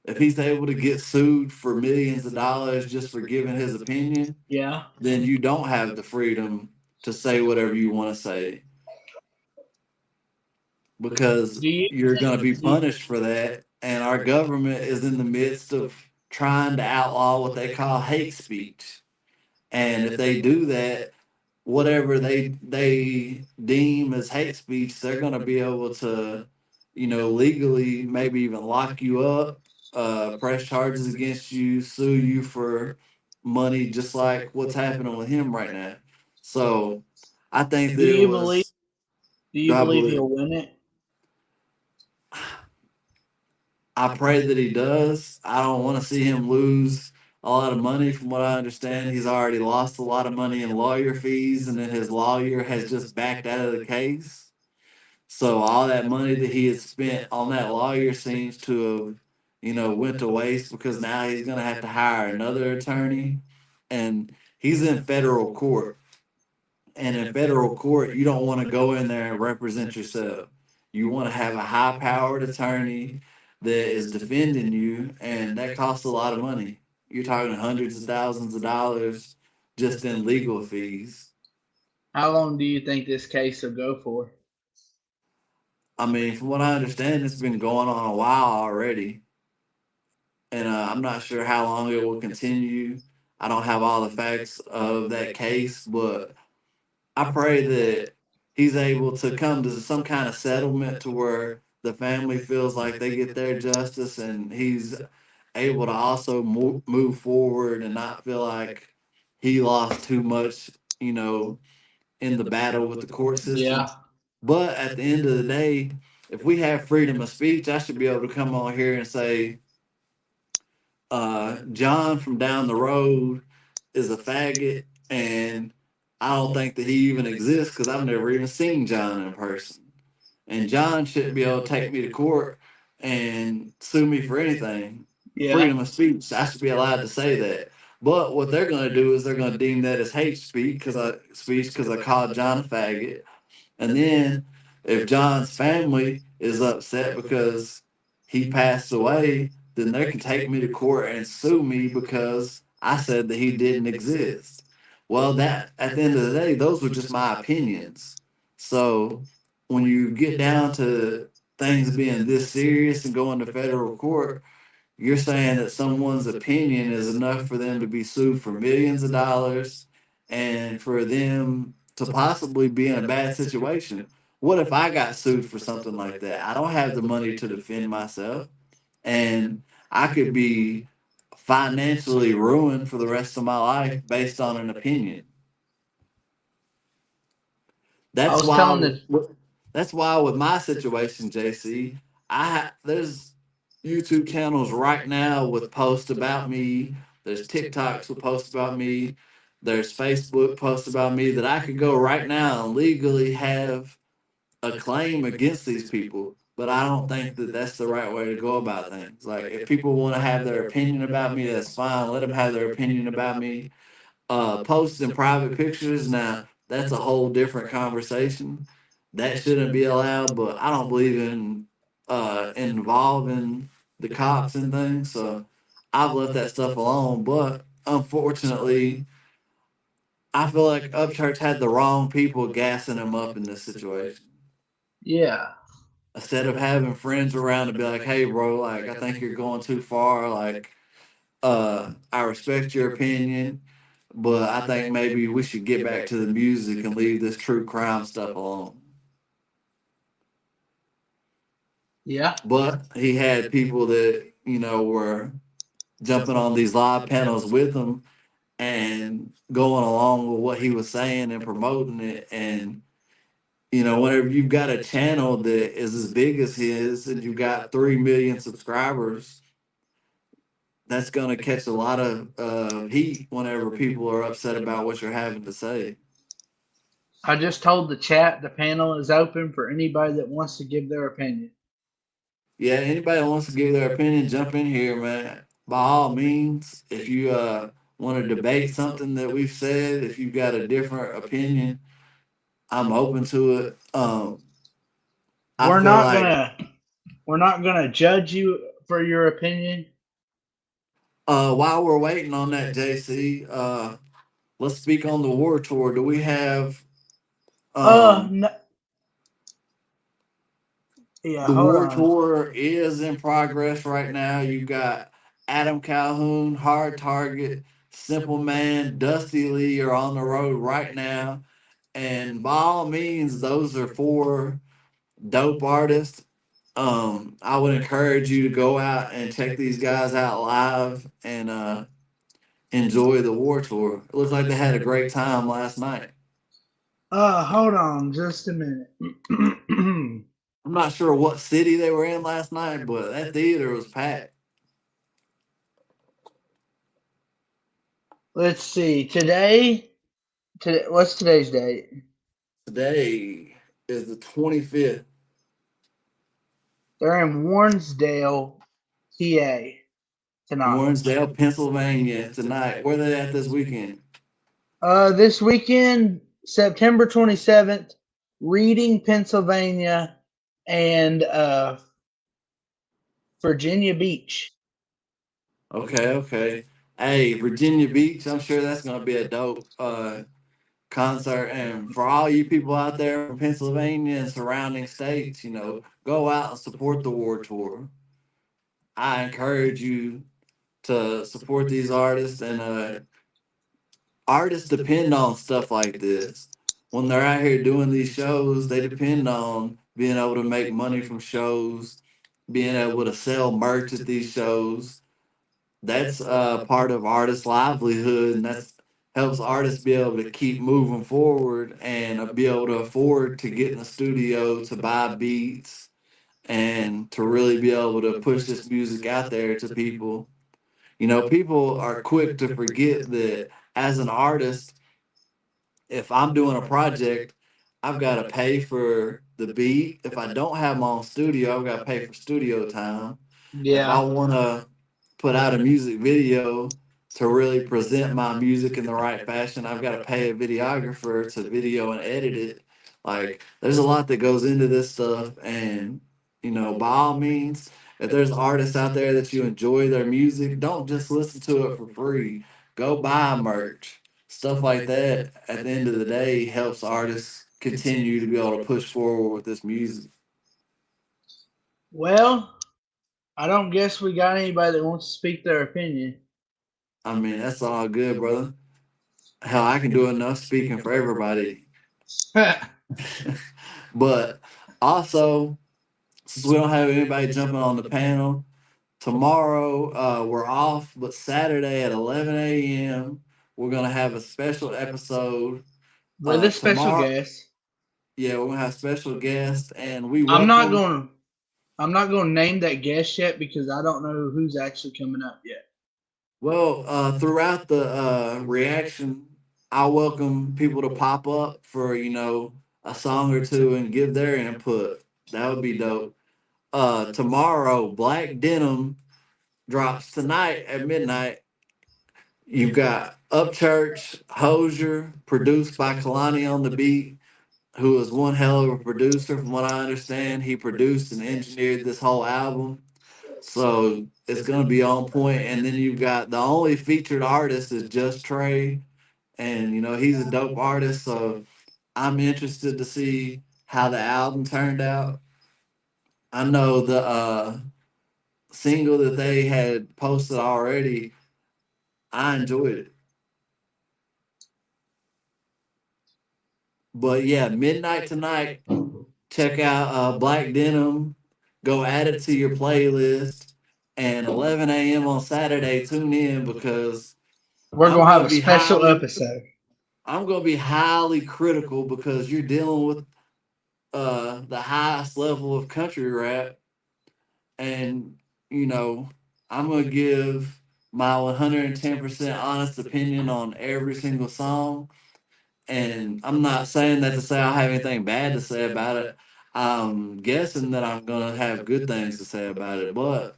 D: If he's able to get sued for millions of dollars just for giving his opinion,
C: yeah?
D: then you don't have the freedom to say whatever you want to say, because
C: Do you
D: you're going to be
C: do you,
D: punished for that. and our government is in the midst of trying to outlaw what they call hate speech. And if they do that, whatever they deem as hate speech, they're going to be able to, legally maybe even lock you up, press charges against you, sue you for money, just like what's happening with him right now. So I think
C: Do
D: that it
C: you believe?
D: was.
C: Do you
D: I
C: believe
D: believe.
C: he'll win it?
D: I pray that he does. I don't want to see him lose a lot of money. From what I understand, he's already lost a lot of money in lawyer fees, and then his lawyer has just backed out of the case. So all that money that he had spent on that lawyer seems to have, went to waste, because now he's going to have to hire another attorney, and he's in federal court. And in federal court, you don't want to go in there and represent yourself. You want to have a high-powered attorney that is defending you, and that costs a lot of money. You're talking hundreds of thousands of dollars just in legal fees.
C: How long do you think this case will go for?
D: I mean, from what I understand, it's been going on a while already, and I'm not sure how long it will continue. I don't have all the facts of that case, but I pray that he's able to come to some kind of settlement to where the family feels like they get their justice, and he's able to also move forward and not feel like he lost too much, in the battle with the court system.
C: Yeah.
D: But at the end of the day, if we have freedom of speech, I should be able to come on here and say, John from down the road is a faggot, and I don't think that he even exists because I've never even seen John in person. And John shouldn't be able to take me to court and sue me for anything.
C: Yeah.
D: Freedom of speech, I should be allowed to say that. But what they're going to do is they're going to deem that as hate speech because I called John a faggot. And then if John's family is upset because he passed away, then they can take me to court and sue me because I said that he didn't exist. Well, that at the end of the day, those were just my opinions. So when you get down to things being this serious and going to federal court, you're saying that someone's opinion is enough for them to be sued for millions of dollars and for them to possibly be in a bad situation. What if I got sued for something like that? I don't have the money to defend myself, and I could be financially ruined for the rest of my life based on an opinion. That's why with my situation, JC, there's YouTube channels right now with posts about me. There's TikToks with posts about me. There's Facebook posts about me that I could go right now and legally have a claim against these people. But I don't think that that's the right way to go about things. Like, if people want to have their opinion about me, that's fine. Let them have their opinion about me. Posting private pictures, now that's a whole different conversation. That shouldn't be allowed, but I don't believe in involving the cops and things, so I've left that stuff alone. But unfortunately, I feel like Upchurch had the wrong people gassing him up in this situation.
C: Yeah.
D: Instead of having friends around to be like, hey bro, like, I think you're going too far, like, I respect your opinion, but I think maybe we should get back to the music and leave this true crime stuff alone.
C: Yeah.
D: But he had people that, were jumping on these live panels with him and going along with what he was saying and promoting it. And, whenever you've got a channel that is as big as his and you've got 3 million subscribers, that's going to catch a lot of heat whenever people are upset about what you're having to say.
C: I just told the chat the panel is open for anybody that wants to give their opinion.
D: Yeah, anybody that wants to give their opinion, jump in here, man. By all means, if you want to debate something that we've said, if you've got a different opinion, I'm open to it.
C: We're not gonna judge you for your opinion.
D: While we're waiting on that, JC, let's speak on the war tour. Do we have?
C: No. Yeah,
D: The
C: hold
D: war
C: on.
D: tour is in progress right now. You got Adam Calhoun, Hard Target, Simple Man, Dusty Lee are on the road right now. And by all means, those are four dope artists. I would encourage you to go out and check these guys out live and enjoy the war tour. It looks like they had a great time last night.
C: Hold on just a minute.
D: I'm not sure what city they were in last night, but that theater was packed.
C: Let's see. Today, what's today's date?
D: Today is the 25th.
C: They're in Warrensdale, PA tonight.
D: Warrensdale, Pennsylvania tonight. Where they at this weekend?
C: This weekend, September 27th, Reading, Pennsylvania, and Virginia Beach.
D: Okay. Hey, Virginia Beach, I'm sure that's gonna be a dope concert. And for all you people out there from Pennsylvania and surrounding states, go out and support the war tour. I encourage you to support these artists, and artists depend on stuff like this. When they're out here doing these shows, they depend on being able to make money from shows, being able to sell merch at these shows. That's part of artists' livelihood, and that's helps artists be able to keep moving forward and be able to afford to get in the studio to buy beats and to really be able to push this music out there to people. People are quick to forget that as an artist, if I'm doing a project, I've got to pay for the beat. If I don't have my own studio, I've got to pay for studio time. If I
C: Yeah.
D: want to put out a music video to really present my music in the right fashion, I've got to pay a videographer to video and edit it. Like, there's a lot that goes into this stuff. And, by all means, if there's artists out there that you enjoy their music, don't just listen to it for free. Go buy merch. Stuff like that, at the end of the day, helps artists continue to be able to push forward with this music.
C: Well, I don't guess we got anybody that wants to speak their opinion.
D: I mean, that's all good, brother. Hell, I can do enough speaking for everybody. But also, since we don't have anybody jumping on the panel, tomorrow we're off, but Saturday at 11 a.m., we're going to have a special episode.
C: With a special
D: Tomorrow,
C: guest.
D: yeah, we're going to have special guests, and we
C: I'm not
D: welcome.
C: going to name that guest yet because I don't know who's actually coming up yet.
D: Well, throughout the reaction, I welcome people to pop up for, a song or two and give their input. That would be dope. Tomorrow, Black Denim drops tonight at midnight. You've got Upchurch, Hosier, produced by Kalani on the beat, who is one hell of a producer from what I understand. He produced and engineered this whole album. So it's gonna be on point. And then you've got the only featured artist is Just Trey. And he's a dope artist. So I'm interested to see how the album turned out. I know the single that they had posted already, I enjoyed it. But yeah, midnight tonight, check out Black Denim. Go add it to your playlist. And 11 a.m. on Saturday, tune in because
C: We're
D: I'm
C: going to have
D: gonna
C: a
D: be
C: special
D: highly
C: episode.
D: I'm gonna be highly critical because you're dealing with the highest level of country rap, and I'm gonna give my 110% honest opinion on every single song. And I'm not saying that to say I have anything bad to say about it. I'm guessing that I'm gonna have good things to say about it, but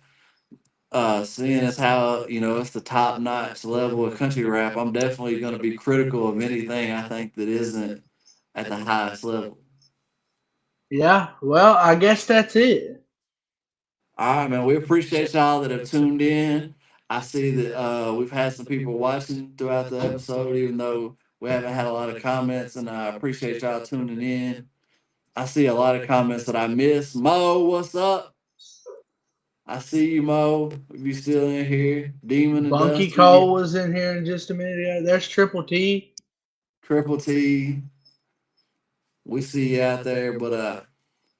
D: seeing as how it's the top notch level of country rap, I'm definitely going to be critical of anything I think that isn't at the highest level.
C: Yeah, well, I guess that's it.
D: All right, man. We appreciate y'all that have tuned in. I see that we've had some people watching throughout the episode, even though we haven't had a lot of comments, and I appreciate y'all tuning in. I see a lot of comments that I missed. Mo, what's up? I see you, Mo. If you still in here, Demon and
C: Bunky
D: Dusty.
C: Cole was in here in just a minute ago. There's Triple T.
D: Triple T. We see you out there, but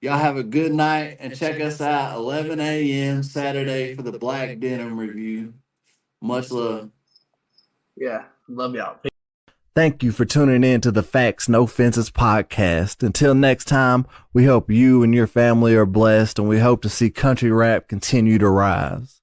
D: y'all have a good night and check us out 11 a.m. Saturday for the Black Denim review. Much love.
C: Yeah, love y'all.
B: Thank you for tuning in to the Facts No Fences podcast. Until next time, we hope you and your family are blessed, and we hope to see country rap continue to rise.